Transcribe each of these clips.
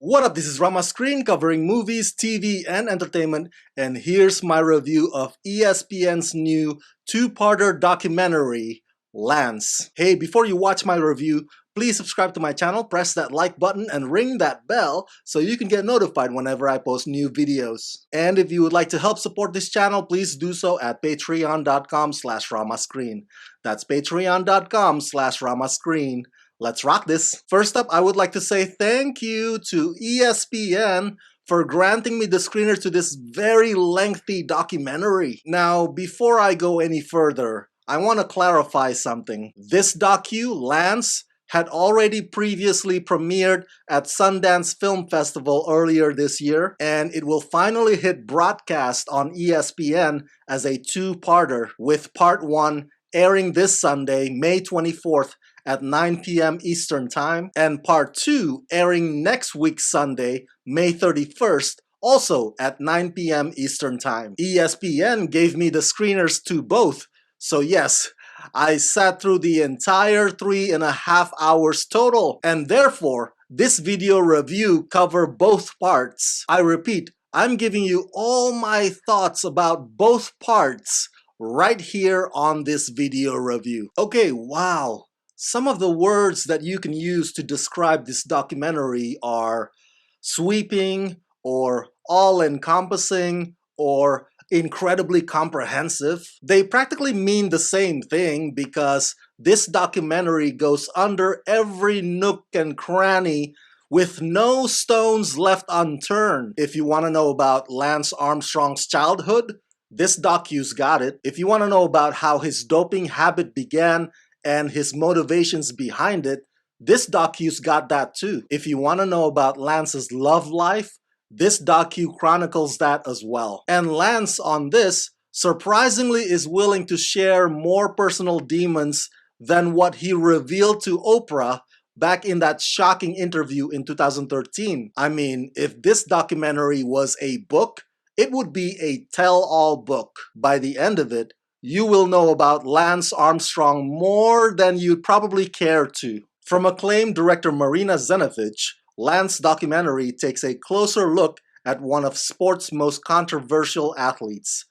What up, this is Rama Screen covering movies, TV, and entertainment, and here's my review of ESPN's new two-parter documentary, Lance. Hey, before you watch my review, please subscribe to my channel, press that like button, and ring that bell so you can get notified whenever I post new videos. And if you would like to help support this channel, please do so at patreon.com/ramascreen. That's patreon.com/ramascreen. Let's rock this. First up, I would like to say thank you to ESPN for granting me the screener to this very lengthy documentary. Now, before I go any further, I want to clarify something. This docu, Lance, had already previously premiered at Sundance Film Festival earlier this year, and it will finally hit broadcast on ESPN as a two-parter, with part 1 airing this Sunday, May 24th, at 9 p.m. Eastern Time, and part 2 airing next week Sunday, May 31st, also at 9 p.m. Eastern Time. ESPN gave me the screeners to both, so yes, I sat through the entire 3.5 hours total, and therefore, this video review covers both parts. I repeat, I'm giving you all my thoughts about both parts right here on this video review. Okay, wow. Some of the words that you can use to describe this documentary are sweeping, or all-encompassing, or incredibly comprehensive. They practically mean the same thing because this documentary goes under every nook and cranny with no stones left unturned. If you want to know about Lance Armstrong's childhood, this docu's got it. If you want to know about how his doping habit began and his motivations behind it, this docu's got that too. If you want to know about Lance's love life, this docu chronicles that as well. And Lance on this surprisingly is willing to share more personal demons than what he revealed to Oprah back in that shocking interview in 2013. I mean, if this documentary was a book, it would be a tell-all book. By the end of it, you will know about Lance Armstrong more than you'd probably care to. From acclaimed director Marina Zenovich, Lance's documentary takes a closer look at one of sport's most controversial athletes.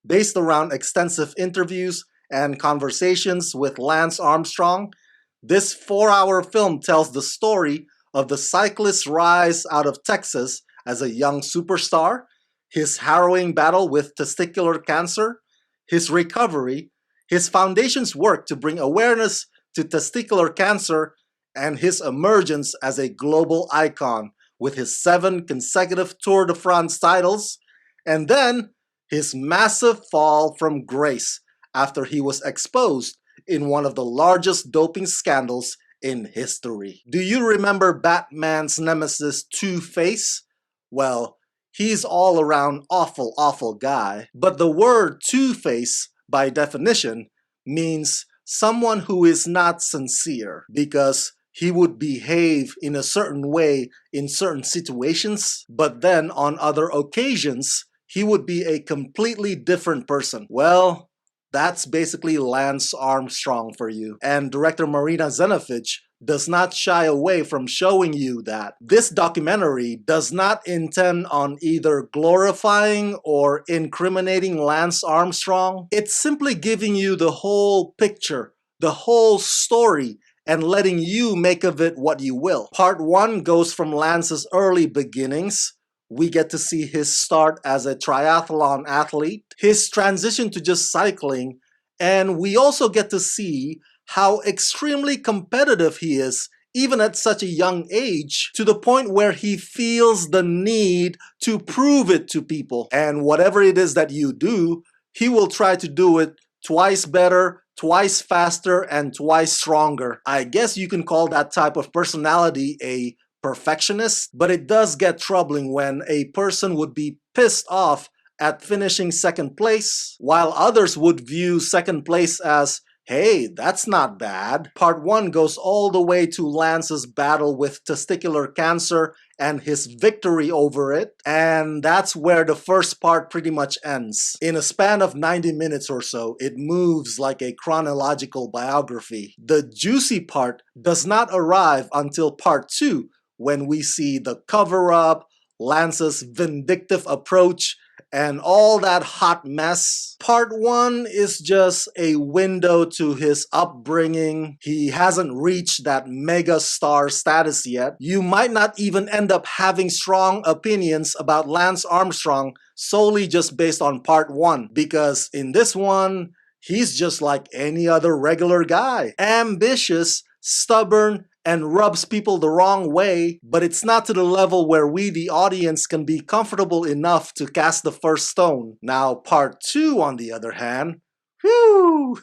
Based around extensive interviews and conversations with Lance Armstrong, this 4-hour film tells the story of the cyclist's rise out of Texas as a young superstar, his harrowing battle with testicular cancer, his recovery, his foundation's work to bring awareness to testicular cancer, and his emergence as a global icon with his 7 consecutive Tour de France titles, and then his massive fall from grace after he was exposed in one of the largest doping scandals in history. Do you remember Batman's nemesis Two-Face? Well, he's all around awful guy. But the word Two-Face, by definition, means someone who is not sincere, because he would behave in a certain way in certain situations, but then on other occasions, he would be a completely different person. Well, that's basically Lance Armstrong for you. And director Marina Zenovich does not shy away from showing you that. This documentary does not intend on either glorifying or incriminating Lance Armstrong. It's simply giving you the whole picture, the whole story, and letting you make of it what you will. Part 1 goes from Lance's early beginnings. We get to see his start as a triathlon athlete, his transition to just cycling, and we also get to see how extremely competitive he is, even at such a young age, to the point where he feels the need to prove it to people. And whatever it is that you do, he will try to do it twice better, twice faster, and twice stronger. I guess you can call that type of personality a perfectionist, but it does get troubling when a person would be pissed off at finishing second place, while others would view second place as, hey, that's not bad. Part 1 goes all the way to Lance's battle with testicular cancer and his victory over it, and that's where the first part pretty much ends. In a span of 90 minutes or so, it moves like a chronological biography. The juicy part does not arrive until part 2, when we see the cover-up, Lance's vindictive approach, and all that hot mess. Part 1 is just a window to his upbringing. He hasn't reached that mega star status yet. You might not even end up having strong opinions about Lance Armstrong solely just based on Part 1, because in this one, he's just like any other regular guy. Ambitious, stubborn, and rubs people the wrong way, but it's not to the level where we, the audience, can be comfortable enough to cast the first stone. Now, Part 2, on the other hand, whew,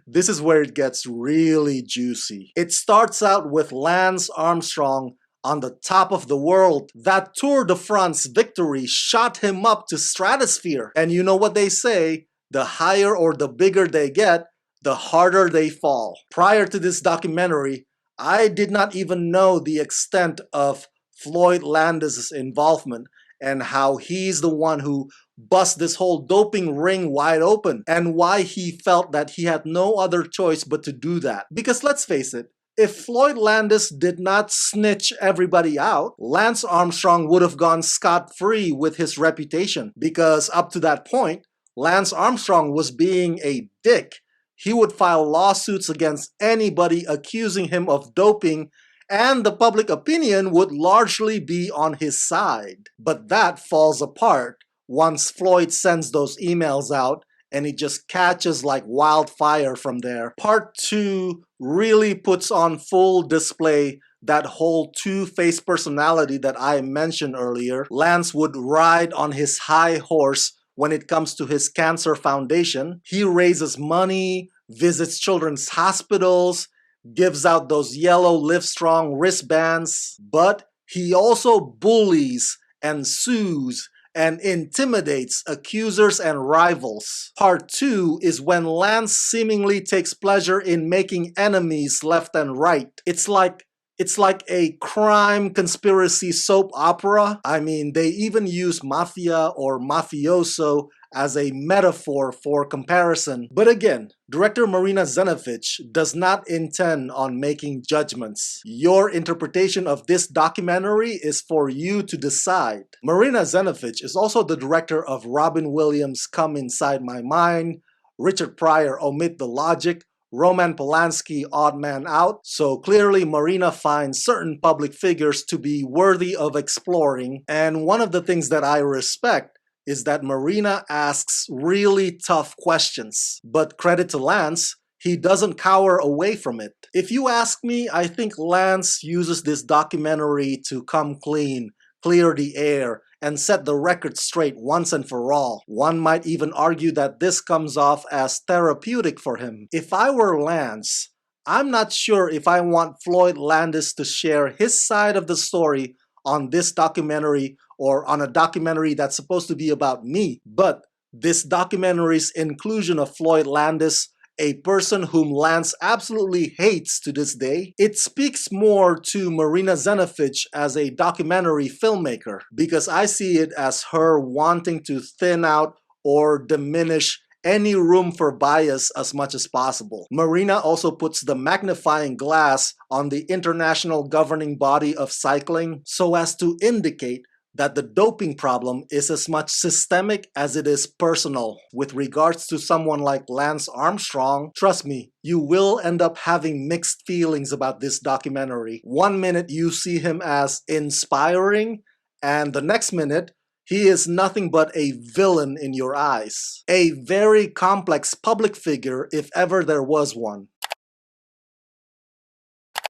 this is where it gets really juicy. It starts out with Lance Armstrong on the top of the world. That Tour de France victory shot him up to stratosphere. And you know what they say, the higher or the bigger they get, the harder they fall. Prior to this documentary, I did not even know the extent of Floyd Landis' involvement and how he's the one who bust this whole doping ring wide open, and why he felt that he had no other choice but to do that. Because let's face it, if Floyd Landis did not snitch everybody out, Lance Armstrong would have gone scot-free with his reputation. Because up to that point, Lance Armstrong was being a dick. He would file lawsuits against anybody accusing him of doping, and the public opinion would largely be on his side. But that falls apart once Floyd sends those emails out, and it just catches like wildfire from there. Part 2 really puts on full display that whole two-faced personality that I mentioned earlier. Lance would ride on his high horse when it comes to his cancer foundation. He raises money, visits children's hospitals, gives out those yellow Livestrong wristbands, but he also bullies and sues and intimidates accusers and rivals. Part 2 is when Lance seemingly takes pleasure in making enemies left and right. It's like a crime conspiracy soap opera. I mean, they even use mafia or mafioso as a metaphor for comparison. But again, director Marina Zenovich does not intend on making judgments. Your interpretation of this documentary is for you to decide. Marina Zenovich is also the director of Robin Williams' Come Inside My Mind, Richard Pryor, Omit the Logic, Roman Polanski, Odd Man Out. So clearly Marina finds certain public figures to be worthy of exploring, and one of the things that I respect is that Marina asks really tough questions. But credit to Lance, he doesn't cower away from it. If you ask me, I think Lance uses this documentary to come clean, clear the air, and set the record straight once and for all. One might even argue that this comes off as therapeutic for him. If I were Lance, I'm not sure if I want Floyd Landis to share his side of the story on this documentary or on a documentary that's supposed to be about me. But this documentary's inclusion of Floyd Landis, a person whom Lance absolutely hates to this day, it speaks more to Marina Zenovich as a documentary filmmaker, because I see it as her wanting to thin out or diminish any room for bias as much as possible. Marina also puts the magnifying glass on the international governing body of cycling so as to indicate that the doping problem is as much systemic as it is personal. With regards to someone like Lance Armstrong, trust me, you will end up having mixed feelings about this documentary. One minute you see him as inspiring, and the next minute, he is nothing but a villain in your eyes. A very complex public figure if ever there was one.